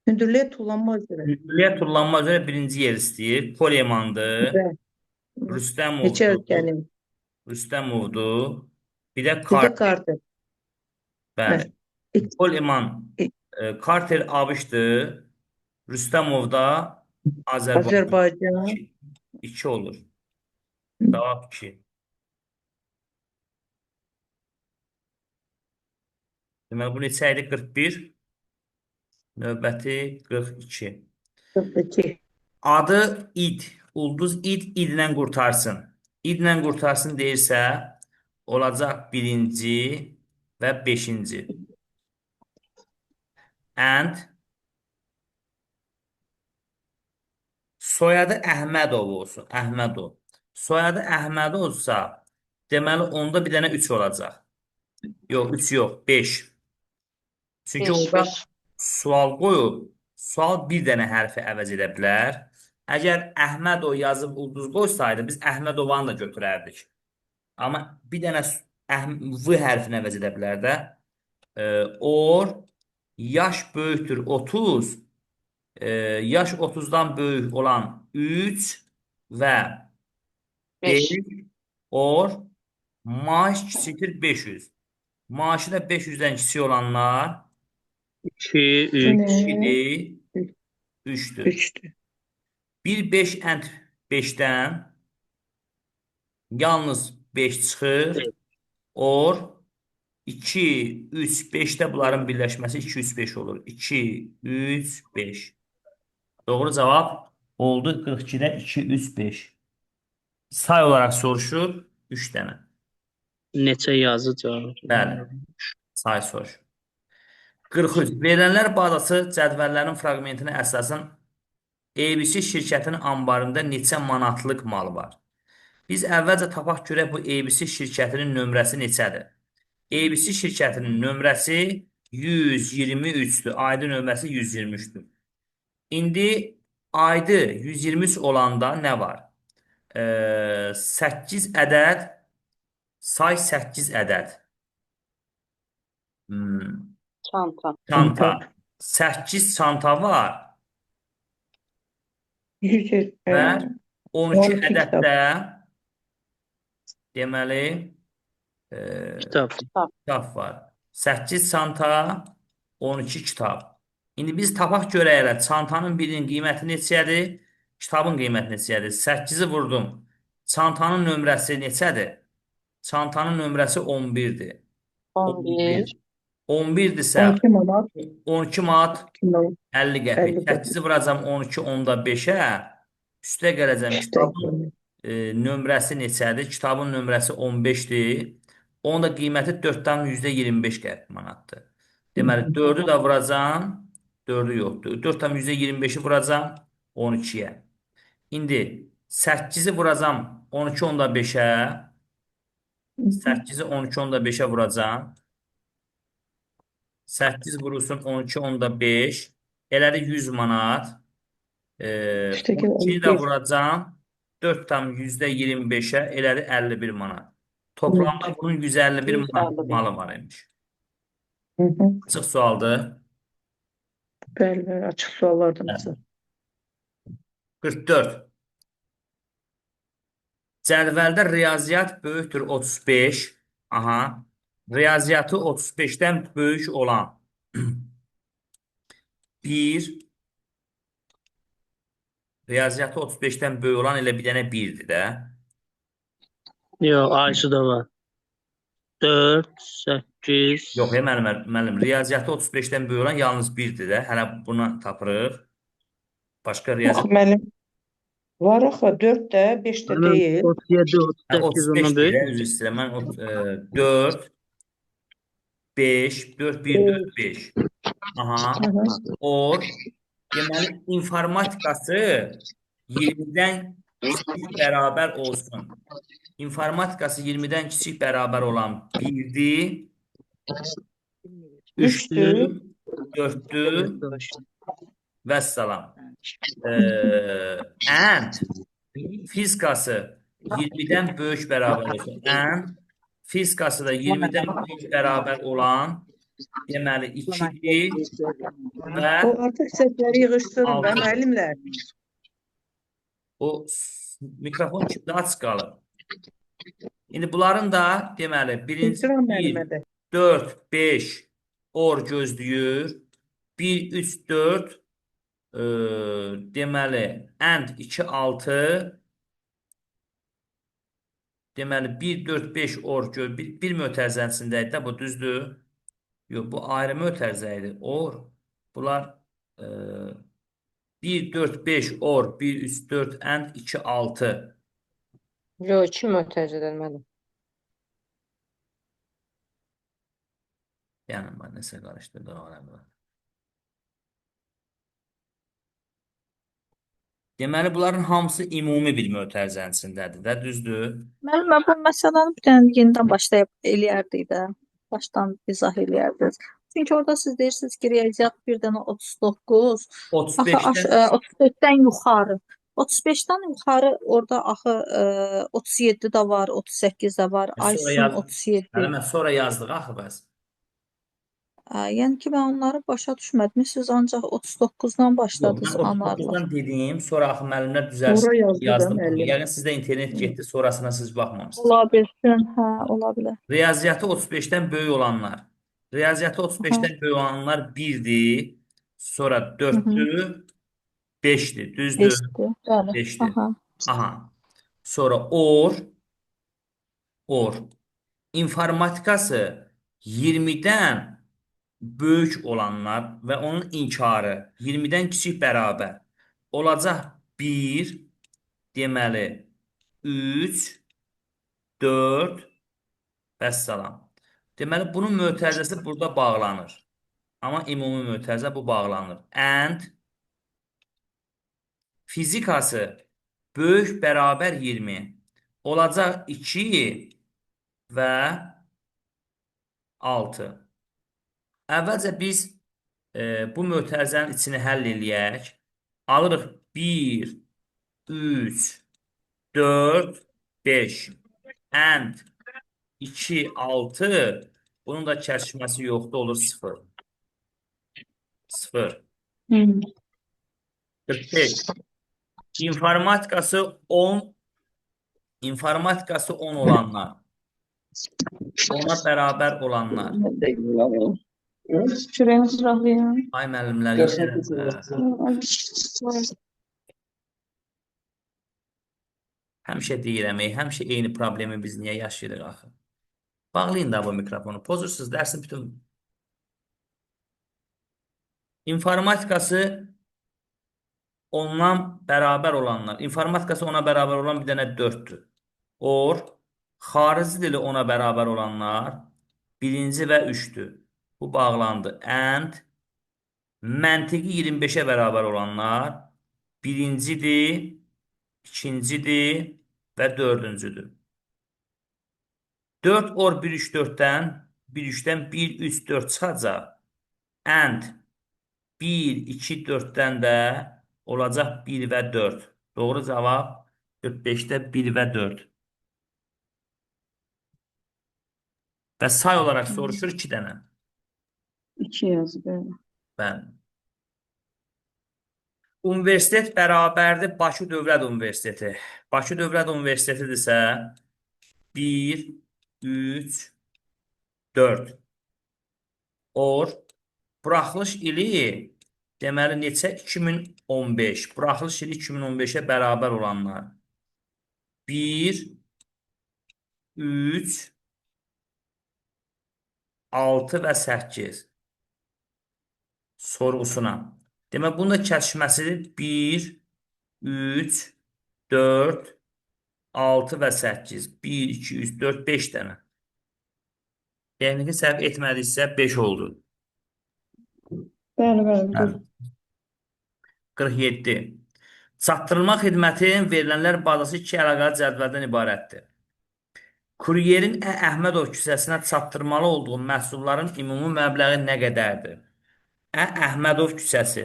Hündürlüğe tullanma üzrə. Hündürlüyə tullanma üzrə birinci yer istəyir. Polemandır. Və neçə Rüstəmovdur. ölkənin? Rüstəmovdur. Bir də Bir də Karter. qardır. Hə. Bəli. İk- Poleman ik- Karter ABŞ-dır. Rüstəmov da Azərbaycan. Azərbaycan. 2 olur. Cavab 2. Deməli, bu neçə idi? 41. Növbəti 42. 42. Adı id. Ulduz id, idlə qurtarsın. İdlə qurtarsın deyirsə, olacaq birinci və beşinci. And soyadı Əhmədov olsun. Əhmədov. Soyadı Əhmədovsa, deməli onda bir dənə 3 olacaq. Yox, 3 yox, 5. Çünki 5 orada 5. sual qoyub, sual bir dənə hərfi əvəz edə bilər. Əgər Əhmədov yazıb ulduz qoysaydı, biz Əhmədovanı da götürərdik. Amma bir dənə V hərfini əvəz edə bilər də. Or, yaş böyükdür 30, yaş 30-dan böyük olan 3 və 5, 5. or, maaş kiçikdir 500. Maaşı da 500-dən kiçik olanlar 2, 3. Sənə 2, 3'dür. 3-dür. 1, 5 ent 5'ten yalnız 5 çıxır. Or 2, 3, 5'te bunların birləşməsi 2, 3, 5 olur. 2, 3, 5. Doğru cavab oldu 42'de 2, 3, 5. Say olarak soruşur 3 dənə. Neçə yazı cavab? Bəli. Say soruşur. 43. Verilənlər bazası cədvəllərin fraqmentinə əsasən ABC şirkətinin anbarında neçə manatlıq mal var? Biz əvvəlcə tapaq görək bu ABC şirkətinin nömrəsi neçədir? ABC şirkətinin nömrəsi 123-dür. Aydı nömrəsi 123-dür. İndi aydı 123 olanda nə var? 8 ədəd, say 8 ədəd. Çanta. Çanta. 8 çanta var 100, və 12 12 ədəd kitab. də deməli Kitab. kitab var. 8 çanta, 12 kitab. İndi biz tapaq görək elə çantanın birinin qiyməti neçədir? Kitabın qiyməti neçədir? 8-i vurdum. Çantanın nömrəsi neçədir? Çantanın nömrəsi 11-dir. 11. 11. 11-dirsə 12 manat. 12 manat 2 manat. 50 qəpik. 50 qəpik. 8-i vuracam 12 onda 5-ə. Üstə gələcəm İşte kitabın nömrəsi neçədir? Kitabın nömrəsi 15-dir. Onun da qiyməti 4-dən %25 qəpik manatdır. Deməli 4-ü də vuracam. 4-ü yoxdur. 4-dən %25-i vuracam 12-yə. İndi 8-i vuracam 12 onda 5-ə. 8-i 12 onda 5-ə vuracam. 8 vurulsun 12 onda 5. Elədi 100 manat. İşte ki 12-ni də 11. vuracam. 4 tam %25-ə elədi 51 manat. Toplamda bunun 151 manat 151. malı var imiş. Hı hı. Açıq sualdır. Bəli, bəli, açıq suallardan Bəli. bizə. 44. Cədvəldə riyaziyyat böyükdür 35. Aha. Riyaziyyatı 35-dən böyük olan 1. Riyaziyyatı 35-dən böyük olan elə bir dənə 1-dir də. Yox, Ayşı da var. 4, 8. Yox, müəllim, riyaziyyatı 35-dən böyük olan yalnız 1-dir də. Hələ buna tapırıq. Başqa Yox, riyaziyyat müəllim. Var axı 4 də, 5 də Mənim deyil. 37, 38 ondan 35 böyük. deyil, üzr istəyirəm. Mən 4, 5, 4, 1, 4, 5. Aha. Hı hı. Or. Deməli, informatikası 20-dən kiçik bərabər olsun. İnformatikası 20-dən kiçik bərabər olan 1-dir, 3-dür, 3-dür. 4-dür və salam. And fizikası 20-dən böyük bərabər olsun. And fizikası da 20-dən böyük bərabər olan Deməli 2-dir və O artıq səhvləri yığışdırın da 6. müəllimlər. O mikrofon kimdə açıq qalır? İndi bunların da deməli birinci İltiram 1, müəllimə də. 4, 5 or gözləyir. 1, 3, 4 deməli and 2, 6 deməli 1, 4, 5 or bir mötərizəsindəydi də bu düzdür? Yox, bu ayrı mötərizə idi. Or. Bunlar 1, 4, 5 or 1, 3, 4 and 2, 6. Yox, iki mötərizədir müəllim. Yəni mən nəsə qarışdırdım ona. Deməli bunların hamısı ümumi bir mötərizənin içindədir də, düzdür? Müəllimə, bu məsələni bir dənə yenidən başlayıb eləyərdik də. Başdan izah eləyərdiniz. Çünki orada siz deyirsiniz ki, riyaziyyat bir dənə 39. Axı 35-dən 34-dən yuxarı. 35-dən yuxarı orada axı 37 də var, 38 də var. sonra Aysun yazdım. 37. Mən sonra yazdıq axı bəs. Yəni ki, mən onları başa düşmədim. Siz ancaq 39-dan Yox, başladınız mən anarlar. 39-dan dediyim, sonra axı müəllimlər Ora düzəlsin yazdı da yazdım. müəllim. Yəqin sizdə internet getdi, sonrasına siz baxmamışsınız. Ola bilsin, hə, ola bilər. Riyaziyyatı 35-dən böyük olanlar. Riyaziyyatı 35-dən böyük olanlar 1-dir, sonra 4-dür, 5-dir, düzdür? 5-dir. Bəli. 5-dir. Aha. Aha. Sonra or. İnformatikası 20-dən böyük olanlar və onun inkarı 20-dən kiçik bərabər olacaq 1, deməli 3, 4, vəssalam. Deməli bunun mötərizəsi burada bağlanır. Amma ümumi mötərizə bu bağlanır. And fizikası böyük bərabər 20 olacaq 2 və 6. Əvvəlcə biz bu mötərizənin içini həll eləyək. Alırıq 1, 3, 4, 5. And 2, 6. Bunun da kəsişməsi yoxdur, olur 0. 0. 45. İnformatikası 10. İnformatikası 10 olanlar. Ona bərabər olanlar. Şuraya sıralıyam. Ay müəllimlər, həmişə deyirəm, həmişə eyni problemi biz niyə yaşayırıq axı? Bağlayın da bu mikrofonu. Pozursunuz, dərsin bütün. İnformatikası ondan bərabər olanlar. İnformatikası ona bərabər olan bir dənə 4-dür. Or, xarici dili ona bərabər olanlar 1-ci və 3-dür. Bu bağlandı. And, məntiqi 25-ə bərabər olanlar 1-cidir, 2-cidir və 4-cüdür. 4 or 1, 3, 4-dən 1, 3, 4 çıxacaq. And 1, 2, 4-dən də olacaq 1 və 4. Doğru cavab 45-də 1 və 4. Və say olaraq soruşur 2 dənə. 2 yazıb. Bəli. Universitet bərabərdir Bakı Dövlət Universiteti. Bakı Dövlət Universitetidirsə 1, 3, 4. Or, buraxılış ili deməli neçə? 2015. Buraxılış ili 2015-ə bərabər olanlar. 1, 3, 6 və 8. Sorğusuna. Demək, bunun da kəsişməsi 1, 3, 4, 6 və 8. 1, 2, 3, 4, 5 dənə. Texniki səhv etmədiksə 5 oldu. Bəli. 47. Çatdırılma xidmətin verilənlər bazası 2 əlaqəli cədvəldən ibarətdir. Kuryerin Əhmədov küçəsinə çatdırmalı olduğu məhsulların ümumi məbləği nə qədərdir? Əhmədov küçəsi.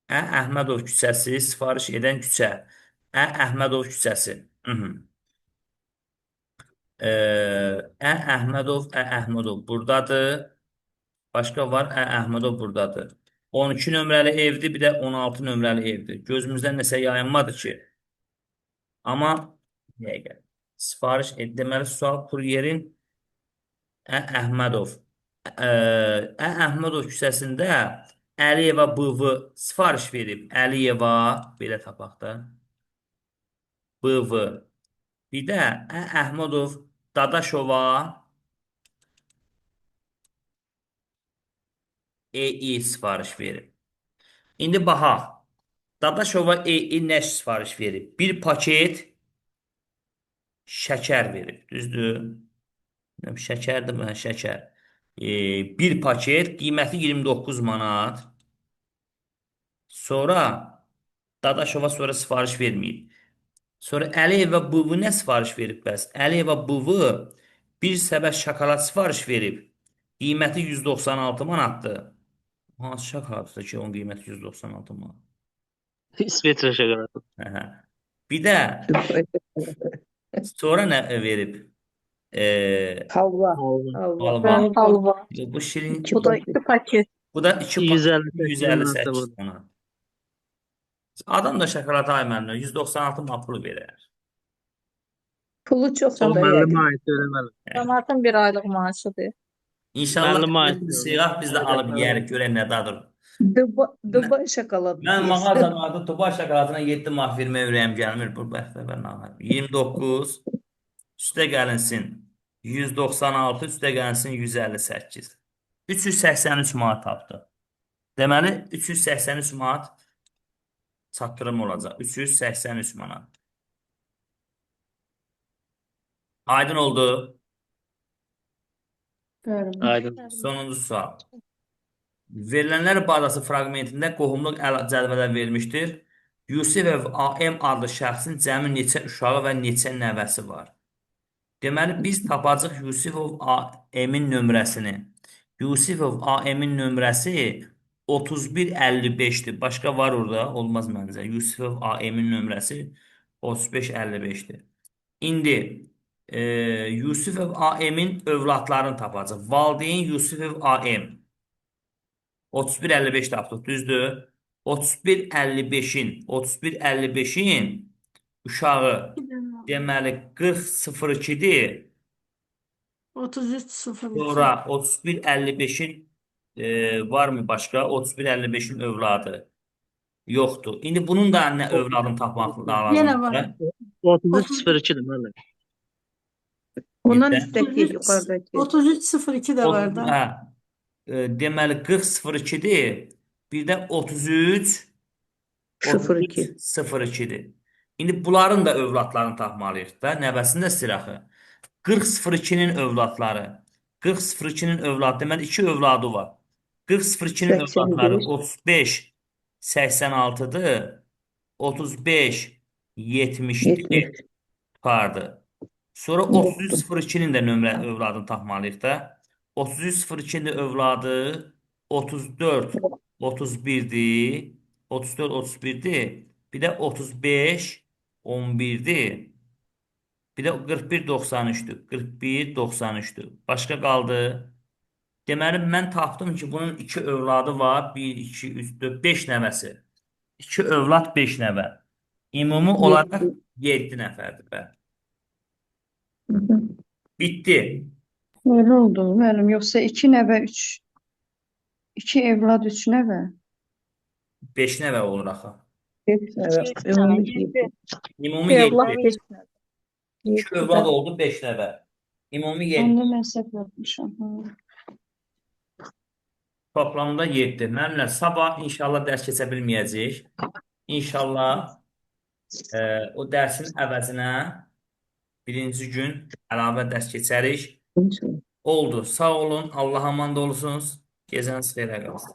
Əhmədov küçəsi, sifariş edən küçə. Əhmədov küçəsi. Əhmədov buradadır. Başqa var. Əhmədov buradadır. 12 nömrəli evdir, bir də 16 nömrəli evdir. Gözümüzdən nəsə yayınmadı ki. Amma nəyə gəlir? Sifariş deməli, sual kuryerin Əhmədov. Əhmədov küçəsində Əliyeva BV sifariş verib. Əliyeva, belə tapaq da. BV. Bir də Əhmədov Dadaşova EI sifariş verib. İndi baxaq. Dadaşova EI nə sifariş verib? Bir paket şəkər verib. Düzdür? Şəkərdir mi? Şəkər. Bir paket qiyməti 29 manat. Sonra Dadaşova sonra sifariş verməyib. Sonra Əliyeva BV nə sifariş verib bəs? Əliyeva BV bir səbət şokolad sifariş verib. Qiyməti 196 manatdır. Hansı şokoladdır ki, onun qiyməti 196 manat? İsveçrə şokoladu. Hə. Bir də sonra nə verib? Halva. Halva. Halva. Halva. Bu şirin. Bu da 2 paket. Bu da 2 158 158 manat. Adam da şokolada aymanla 196 manat pul verir. Pulu çox O da müəllim yəqin. aid öyrənməli. Cəmaatın bir aylıq maaşıdır. İnşallah Müəllim aid. siyah biz də alıb yeyərik, görək nə dadır. Dubai şokoladı Mən deyirsən. mağazalarda Dubai şokoladına 7 manat verməyə ürəyim gəlmir. Bu bəxtəvər nağar. 29 üstə gəlinsin 196, üstə gəlinsin 158. 383 manat tapdı. Deməli 383 manat çatdırım olacaq. 383 manat. Aydın oldu. Bəli. Aydın. Sonuncu sual. Verilənlər bazası fraqmentində qohumluq cədvələ verilmişdir. Yusifov AM adlı şəxsin cəmi neçə uşağı və neçə nəvəsi var? Deməli, biz tapacaq Yusifov AM-in nömrəsini. Yusifov AM-in nömrəsi 3155'dir. Başqa var orada? Olmaz məncə. Yusifov AM-in nömrəsi 3555'dir. İndi Yusifov AM-in övladlarını tapacaq. Valideyn Yusifov AM. 3155 tapdıq, düzdür? 3155'in uşağı deməli 4002'dir. 33.02. Sonra 3155'in varmı başqa? 3155'in övladı yoxdur. İndi bunun da nə övladını tapmaq Yenə var. lazımdır. 3302-dir müəllim. Ondan Bizdə. üsttəki yuxarıdakı. 33.02 də var da. Hə. Deməli 4002'dir. Bir də 33 02. 02'dir. İndi bunların da övladlarını tapmalıyıq da. Nəvəsini də silahı. 4002'nin övladları. 4002'nin övladı. Deməli 2 övladı var. 4002'nin 85. övladları 35 86'dır. 35 70'dir. 70. Tutardı. Sonra 3302'nin də nömrə övladını tapmalıyıq da. 3302'nin də övladı 34 31'dir. 34 31'dir. Bir də 35 11'dir. Bir də 41 93'dür. 41 93'dür. Başqa qaldı. Deməli mən tapdım ki, bunun 2 övladı var. 1 2 3 4 5 nəvəsi. 2 övlad 5 nəvə. Ümumi olaraq 7 nəfərdir bə. Bitti. Öyle oldu müəllim. Yoxsa 2 nəvə 3. 2 evlad 3 nəvə. 5 nəvə olur axı. 5 nəvə. Ümumi yedi. Ümumi Evlat 7. keçmir. 2 övlad oldu 5 nəvə. Ümumi 7. Onda mən səhv yapmışam. Hı. Toplamda 7. Müəllimlər, sabah inşallah dərs keçə bilməyəcək. İnşallah o dərsin əvəzinə birinci gün əlavə dərs keçərik. Oldu. Sağ olun. Allah amanda olursunuz. Gecəniz xeyrə qalsın.